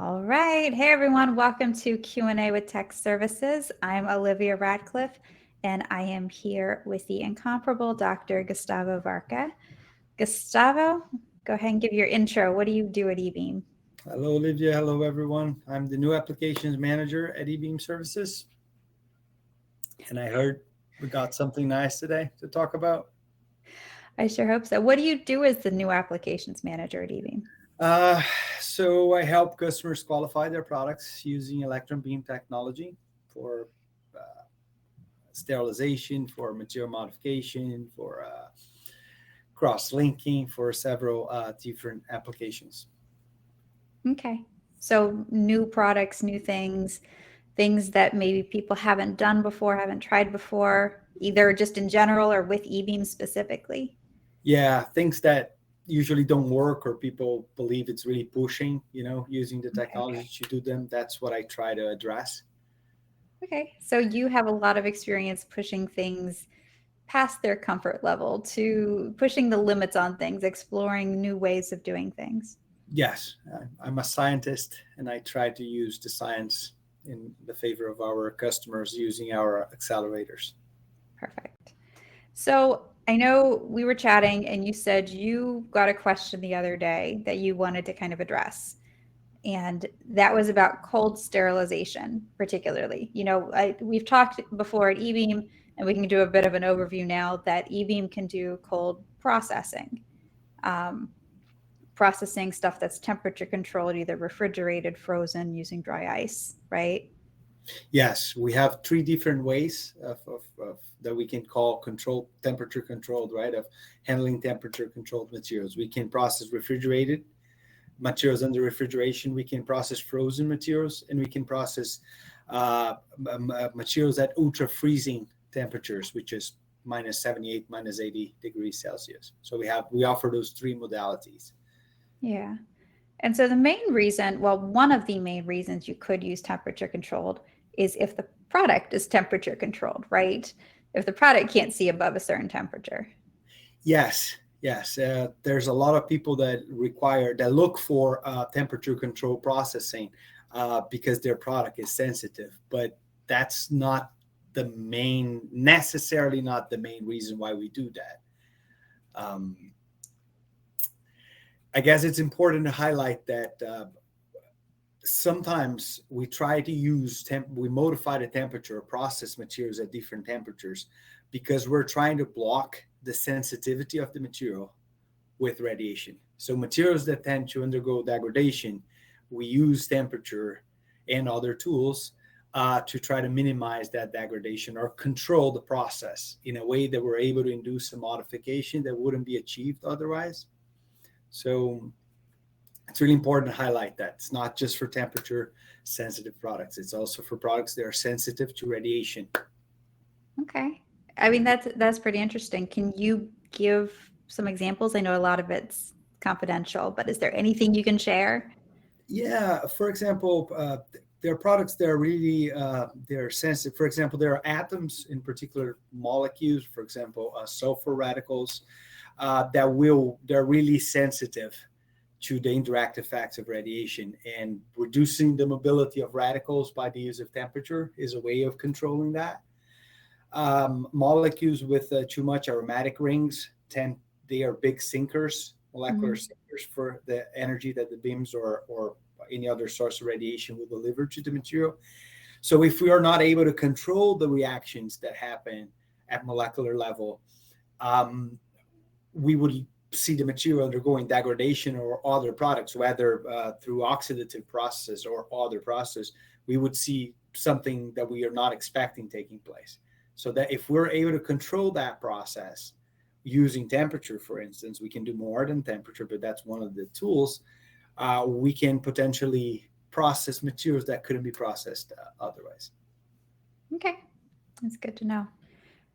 All right. Hey, everyone. Welcome to Q&A with Tech Services. I'm Olivia Radcliffe, and I am here with the incomparable Dr. Gustavo Varca. Gustavo, go ahead and give your intro. What do you do at eBeam? Hello, Olivia. Hello, everyone. I'm the new applications manager at eBeam Services. And I heard we got something nice today to talk about. I sure hope so. What do you do as the new applications manager at eBeam? So I help customers qualify their products using electron beam technology for sterilization, for material modification, for cross-linking, for several different applications. Okay. So new products, new things that maybe people haven't done before, haven't tried before, either just in general or with eBeam specifically. Yeah, things that usually don't work or people believe it's really pushing, using the technology to do them. That's what I try to address. Okay. So you have a lot of experience pushing things past their comfort level to pushing the limits on things, exploring new ways of doing things. Yes, I'm a scientist and I try to use the science in the favor of our customers using our accelerators. Perfect. So I know we were chatting and you said you got a question the other day that you wanted to kind of address. And that was about cold sterilization, particularly. We've talked before at eBeam, and we can do a bit of an overview now that eBeam can do cold processing, processing stuff that's temperature controlled, either refrigerated, frozen, using dry ice, right? Yes, we have three different ways of that we can call temperature controlled, right? Of handling temperature controlled materials. We can process refrigerated materials under refrigeration. We can process frozen materials, and we can process materials at ultra freezing temperatures, which is minus 78, minus 80 degrees Celsius. So we offer those three modalities. Yeah. And so the main reason, well, one of the main reasons you could use temperature controlled is if the product is temperature controlled, right? If the product can't see above a certain temperature. Yes. There's a lot of people that look for temperature control processing because their product is sensitive, but that's not necessarily not the main reason why we do that. I guess it's important to highlight that sometimes we try to we modify the temperature, process materials at different temperatures because we're trying to block the sensitivity of the material with radiation. So materials that tend to undergo degradation, we use temperature and other tools to try to minimize that degradation or control the process in a way that we're able to induce a modification that wouldn't be achieved otherwise. So it's really important to highlight that it's not just for temperature sensitive products. It's also for products that are sensitive to radiation. Okay. I mean, that's pretty interesting. Can you give some examples? I know a lot of it's confidential, but is there anything you can share? Yeah. For example, there are products that are really they're sensitive. For example, there are atoms, in particular molecules, for example, sulfur radicals, they're really sensitive to the indirect effects of radiation, and reducing the mobility of radicals by the use of temperature is a way of controlling that. Molecules with too much aromatic rings they are big sinkers, molecular sinkers for the energy that the beams or any other source of radiation will deliver to the material. So if we are not able to control the reactions that happen at molecular level, we would see the material undergoing degradation or other products, whether through oxidative processes or other processes, we would see something that we are not expecting taking place. So that if we're able to control that process using temperature, for instance, we can do more than temperature, but that's one of the tools. We can potentially process materials that couldn't be processed otherwise. Okay, that's good to know.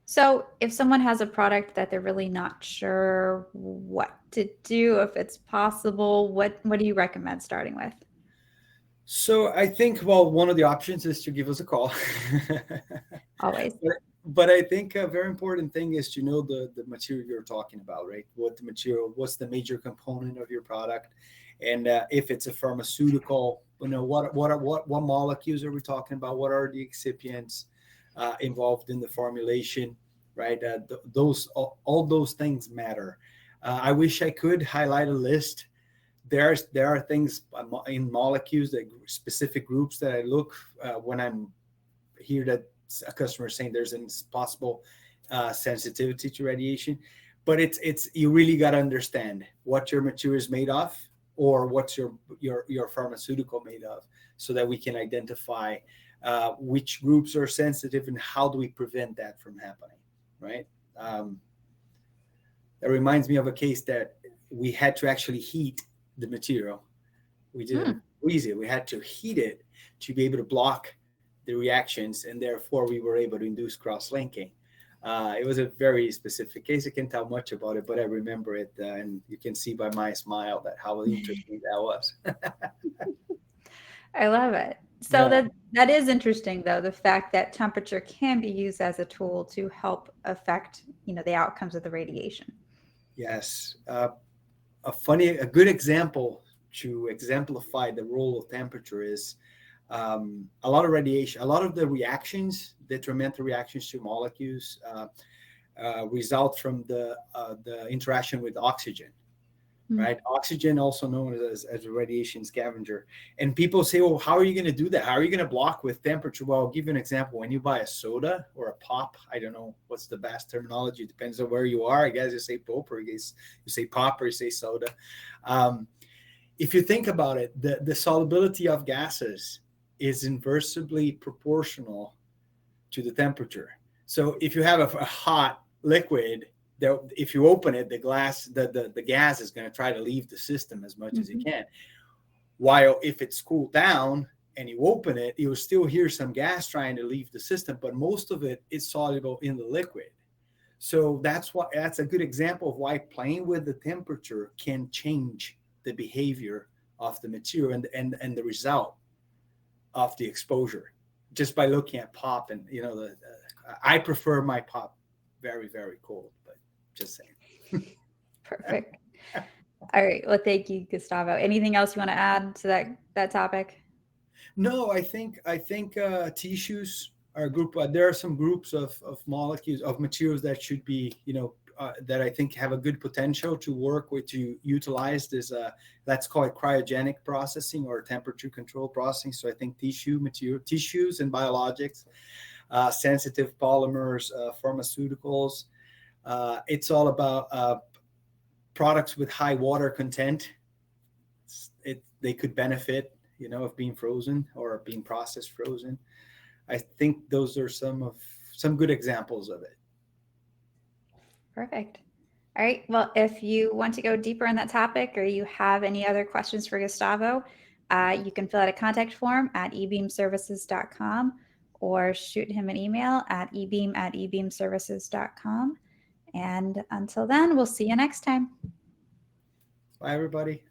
So if someone has a product that they're really not sure what to do, if it's possible, what do you recommend starting with? So I think, well, one of the options is to give us a call. Always. But I think a very important thing is to know the material you're talking about, right? What's the major component of your product, And if it's a pharmaceutical, what molecules are we talking about? What are the excipients involved in the formulation, right? All those things matter. I wish I could highlight a list. There are things in molecules, that specific groups that I look when I'm here, that a customer is saying there's a possible sensitivity to radiation. But it's you really got to understand what your material is made of, or what's your pharmaceutical made of, so that we can identify which groups are sensitive and how do we prevent that from happening, right? That reminds me of a case that we had to actually heat the material. We didn't freeze it. We had to heat it to be able to block the reactions, and therefore we were able to induce cross-linking. It was a very specific case. I can't tell much about it, but I remember it, and you can see by my smile that how interesting that was. I love it. So that is interesting, though, the fact that temperature can be used as a tool to help affect, the outcomes of the radiation. Yes. A good example to exemplify the role of temperature is a lot of radiation, a lot of the reactions, detrimental reactions to molecules, result from the interaction with oxygen, right? Oxygen, also known as a radiation scavenger. And people say, well, how are you going to do that? How are you going to block with temperature? Well, I'll give you an example. When you buy a soda or a pop, I don't know what's the best terminology. It depends on where you are. I guess you say pop, or you say pop, or you say soda. If you think about it, the solubility of gases is inversely proportional to the temperature. So if you have a hot liquid, if you open it, the gas is going to try to leave the system as much as it can. While if it's cooled down and you open it, you will still hear some gas trying to leave the system, but most of it is soluble in the liquid. So that's a good example of why playing with the temperature can change the behavior of the material and the result of the exposure, just by looking at pop. And I prefer my pop very, very cold, but just saying. Perfect. All right. Well, thank you, Gustavo. Anything else you want to add to that topic? No, I think tissues are a group. There are some groups of molecules, of materials that should be, that I think have a good potential to work with, to utilize this, let's call it cryogenic processing or temperature control processing. So I think tissues and biologics, sensitive polymers, pharmaceuticals. It's all about products with high water content. They could benefit, of being frozen or being processed frozen. I think those are some good examples of it. Perfect. All right. Well, if you want to go deeper on that topic, or you have any other questions for Gustavo, you can fill out a contact form at ebeamservices.com, or shoot him an email at ebeam@ebeamservices.com. And until then, we'll see you next time. Bye, everybody.